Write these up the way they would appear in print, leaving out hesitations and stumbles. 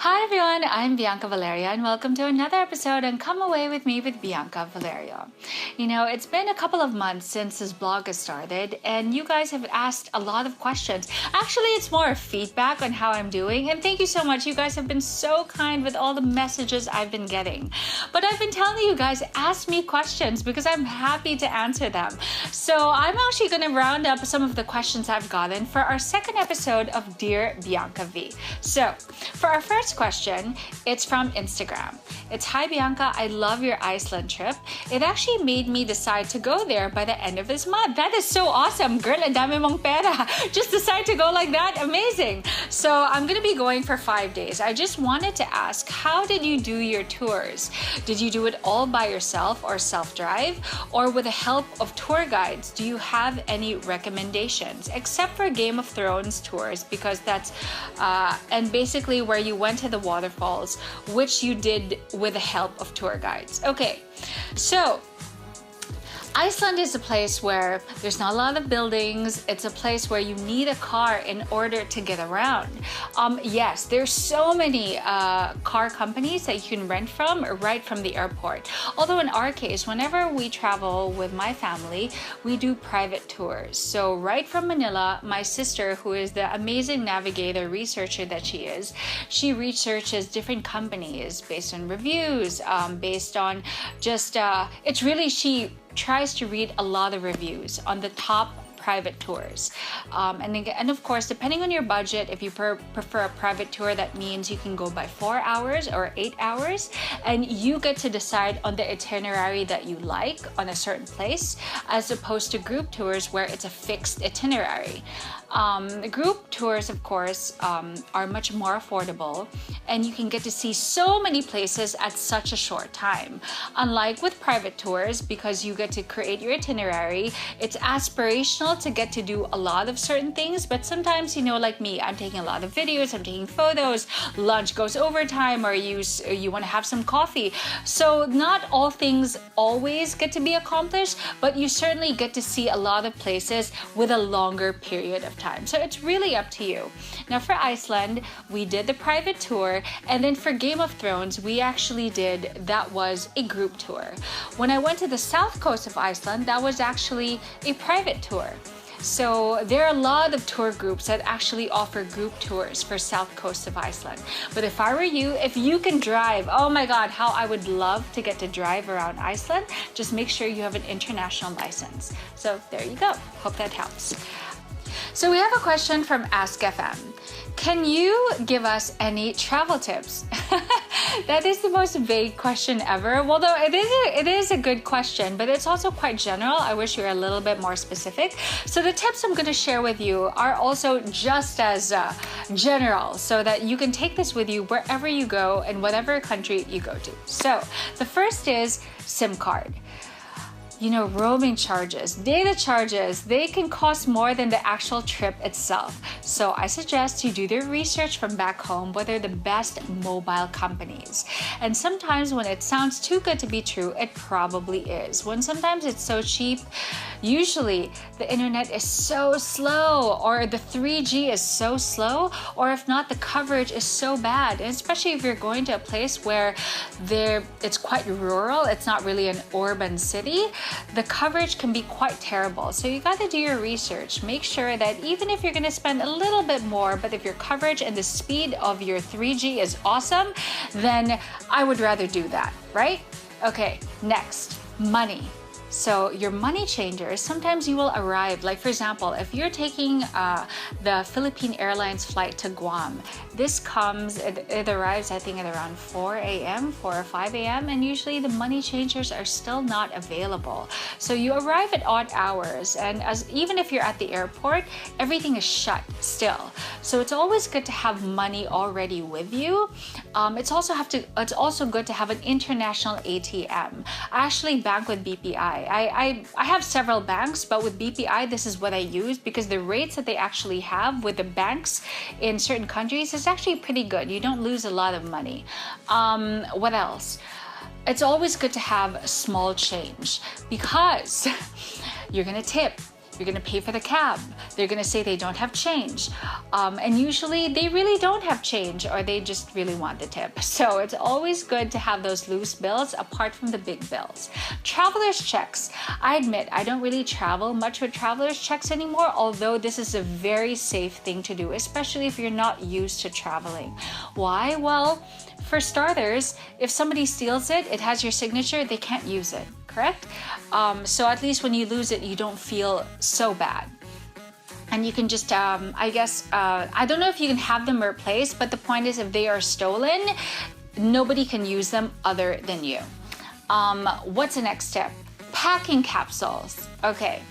Hi everyone, I'm Bianca Valerio and welcome to another episode on Come Away With Me with Bianca Valerio. You know, it's been a couple of months since this blog has started and you guys have asked a lot of questions. Actually, it's more feedback on how I'm doing, and thank you so much. You guys have been so kind with all the messages I've been getting. But I've been telling you guys, ask me questions because I'm happy to answer them. So I'm actually going to round up some of the questions I've gotten for our second episode of Dear Bianca V. So for our first question, it's from Instagram. It's, "Hi Bianca, I love your Iceland trip. It actually made me decide to go there by the end of this month." That is so awesome. Girl, ang dami mong pera. Just decide to go like that. Amazing. So I'm going to be going for 5 days. I just wanted to ask, how did you do your tours? Did you do it all by yourself or self-drive, or with the help of tour guides? Do you have any recommendations? Except for Game of Thrones tours, because that's and basically where you went to the waterfalls, which you did with the help of tour guides. Okay, so Iceland is a place where there's not a lot of buildings. It's a place where you need a car in order to get around. Yes, there's so many car companies that you can rent from right from the airport. Although in our case, whenever we travel with my family, we do private tours. So right from Manila, my sister, who is the amazing navigator researcher that she is, she researches different companies based on reviews, based on just, it's really, she tries to read a lot of reviews on the top private tours. And of course, depending on your budget, if you prefer a private tour, that means you can go by 4 hours or 8 hours, and you get to decide on the itinerary that you like on a certain place, as opposed to group tours where it's a fixed itinerary. Group tours, of course, are much more affordable, and you can get to see so many places at such a short time. Unlike with private tours, because you get to create your itinerary, it's aspirational to get to do a lot of certain things, but sometimes, you know, like me, I'm taking a lot of videos, I'm taking photos, lunch goes overtime, or you want to have some coffee. So not all things always get to be accomplished, but you certainly get to see a lot of places with a longer period of time. So it's really up to you. Now for Iceland, we did the private tour, and then for Game of Thrones, we actually that was a group tour. When I went to the south coast of Iceland, that was actually a private tour. So there are a lot of tour groups that actually offer group tours for south coast of Iceland. But if I were you, if you can drive, oh my God, how I would love to get to drive around Iceland. Just make sure you have an international license. So there you go. Hope that helps. So we have a question from Ask FM. Can you give us any travel tips? That is the most vague question ever. Although it is a good question, but it's also quite general. I wish you were a little bit more specific. So the tips I'm going to share with you are also just as general, so that you can take this with you wherever you go and whatever country you go to. So the first is SIM card. You know, roaming charges, data charges, they can cost more than the actual trip itself. So I suggest you do the research from back home, what are the best mobile companies. And sometimes when it sounds too good to be true, it probably is. When sometimes it's so cheap, usually the internet is so slow, or the 3G is so slow, or if not, the coverage is so bad. And especially if you're going to a place where it's quite rural, it's not really an urban city, the coverage can be quite terrible. So you got to do your research. Make sure that even if you're going to spend a little bit more, but if your coverage and the speed of your 3G is awesome, then I would rather do that, right? Okay, next, money. So your money changers, sometimes you will arrive, like for example, if you're taking the Philippine Airlines flight to Guam, it arrives I think at around 4 a.m., 4 or 5 a.m. and usually the money changers are still not available. So you arrive at odd hours, and even if you're at the airport, everything is shut still. So it's always good to have money already with you. It's also good to have an international ATM. I actually bank with BPI. I have several banks, but with BPI, this is what I use because the rates that they actually have with the banks in certain countries is actually pretty good. You don't lose a lot of money. What else? It's always good to have small change because you're gonna tip. You're gonna pay for the cab. They're gonna say they don't have change. And usually they really don't have change, or they just really want the tip. So it's always good to have those loose bills apart from the big bills. Traveler's checks. I admit I don't really travel much with traveler's checks anymore, although this is a very safe thing to do, especially if you're not used to traveling. Why? Well, for starters, if somebody steals it, it has your signature, they can't use it, correct? So at least when you lose it, you don't feel so bad. And you can just, I guess, I don't know if you can have them replaced, but the point is if they are stolen, nobody can use them other than you. What's the next step? Packing capsules. Okay.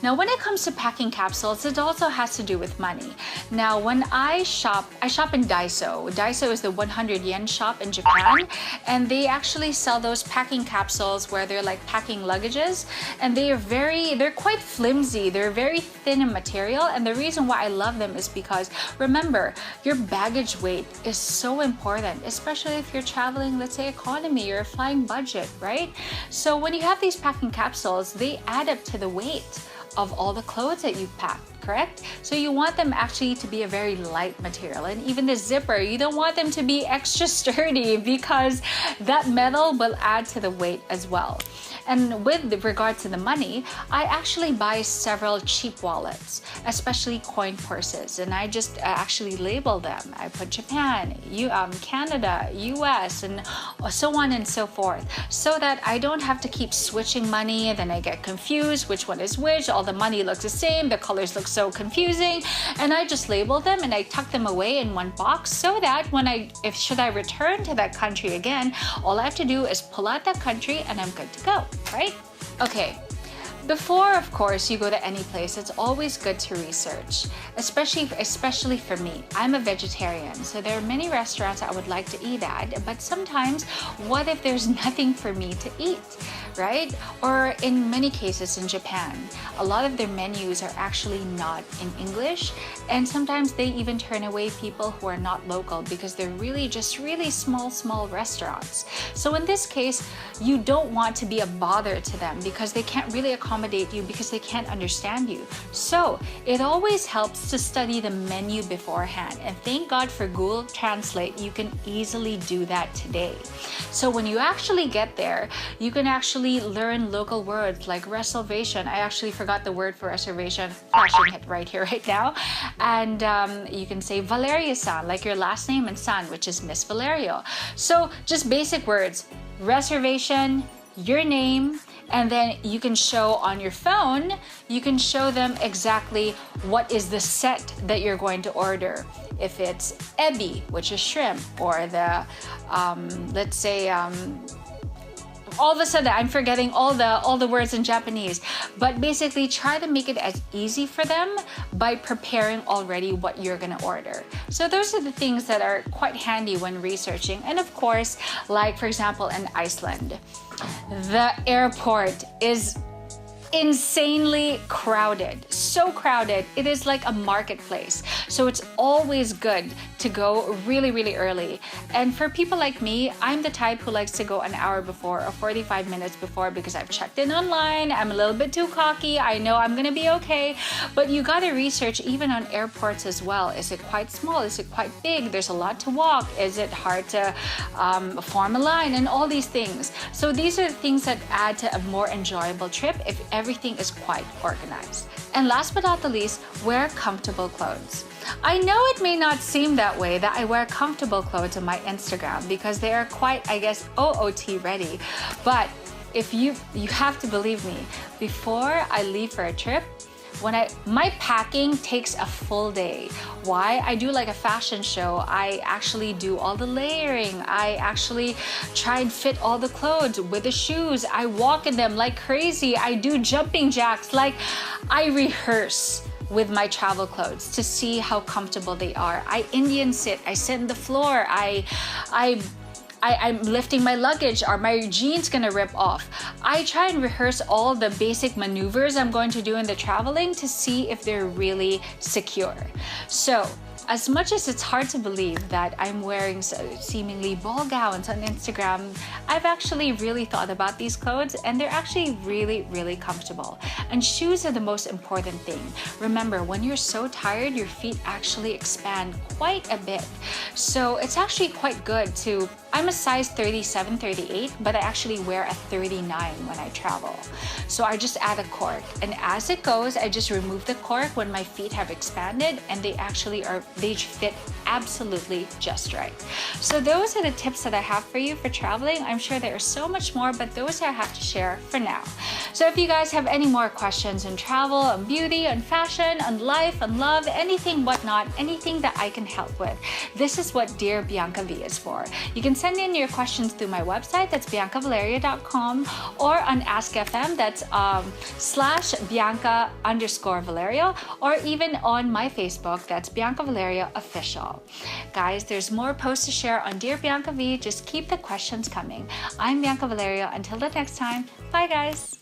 Now, when it comes to packing capsules, it also has to do with money. Now, when I shop in Daiso. Daiso is the 100 yen shop in Japan, and they actually sell those packing capsules where they're like packing luggages, and they're quite flimsy. They're very thin in material, and the reason why I love them is because, remember, your baggage weight is so important, especially if you're traveling, let's say economy or flying budget, right? So when you have these packing capsules, they add up to the weight of all the clothes that you've packed, correct? So you want them actually to be a very light material, and even the zipper, you don't want them to be extra sturdy because that metal will add to the weight as well. And with regard to the money, I actually buy several cheap wallets, especially coin purses, and I just actually label them. I put Japan, Canada, US, and so on and so forth, so that I don't have to keep switching money, and then I get confused which one is which. All the money looks the same, the colors look so confusing, and I just label them and I tuck them away in one box so that should I return to that country again, all I have to do is pull out that country and I'm good to go, right? Okay. Before, of course, you go to any place, it's always good to research, especially for me. I'm a vegetarian, so there are many restaurants I would like to eat at, but sometimes, what if there's nothing for me to eat, right? Or in many cases in Japan, a lot of their menus are actually not in English, and sometimes they even turn away people who are not local because they're really just really small restaurants. So in this case, you don't want to be a bother to them because they can't really accommodate you because they can't understand you. So it always helps to study the menu beforehand, and thank God for Google Translate, you can easily do that today. So when you actually get there, you can actually learn local words like reservation. I actually forgot the word for reservation, flashing it right here right now. And you can say Valerio-san, like your last name, and san, which is Miss Valerio. So just basic words: reservation, your name, and then you can show on your phone, you can show them exactly what is the set that you're going to order. If it's ebi, which is shrimp, or the, let's say, all of a sudden I'm forgetting all the words in Japanese, but basically try to make it as easy for them by preparing already what you're gonna order. So those are the things that are quite handy when researching. And of course, like for example in Iceland, the airport is insanely crowded, so crowded, it is like a marketplace. So it's always good to go really early. And for people like me, I'm the type who likes to go an hour before or 45 minutes before because I've checked in online. I'm a little bit too cocky. I know I'm gonna be okay, but you gotta research even on airports as well. Is it quite small? Is it quite big? There's a lot to walk. Is it hard to form a line, and all these things. So these are the things that add to a more enjoyable trip if everything is quite organized. And last but not the least, wear comfortable clothes. I know it may not seem that way, that I wear comfortable clothes on my Instagram because they are quite, I guess, OOT ready. But if you have to believe me, before I leave for a trip, my packing takes a full day. Why? I do like a fashion show. I actually do all the layering. I actually try and fit all the clothes with the shoes. I walk in them like crazy. I do jumping jacks. Like, I rehearse with my travel clothes to see how comfortable they are. I Indian sit. I sit on the floor. I'm lifting my luggage. Are my jeans gonna rip off? I try and rehearse all the basic maneuvers I'm going to do in the traveling to see if they're really secure. So As much as it's hard to believe that I'm wearing seemingly ball gowns on Instagram, I've actually really thought about these clothes, and they're actually really, really comfortable. And shoes are the most important thing. Remember, when you're so tired, your feet actually expand quite a bit. So it's actually quite good to, I'm a size 37, 38, but I actually wear a 39 when I travel. So I just add a cork, and as it goes, I just remove the cork when my feet have expanded, and they fit absolutely just right. So those are the tips that I have for you for traveling. I'm sure there are so much more, but those I have to share for now. So if you guys have any more questions on travel, on beauty, on fashion, on life, on love, anything whatnot, anything that I can help with, this is what Dear Bianca V is for. You can send in your questions through my website, that's biancavalerio.com, or on Ask FM, that's /Bianca_Valerio, or even on my Facebook, that's Bianca Valerio Official. Guys, there's more posts to share on Dear Bianca V. Just keep the questions coming. I'm Bianca Valerio. Until the next time, bye guys.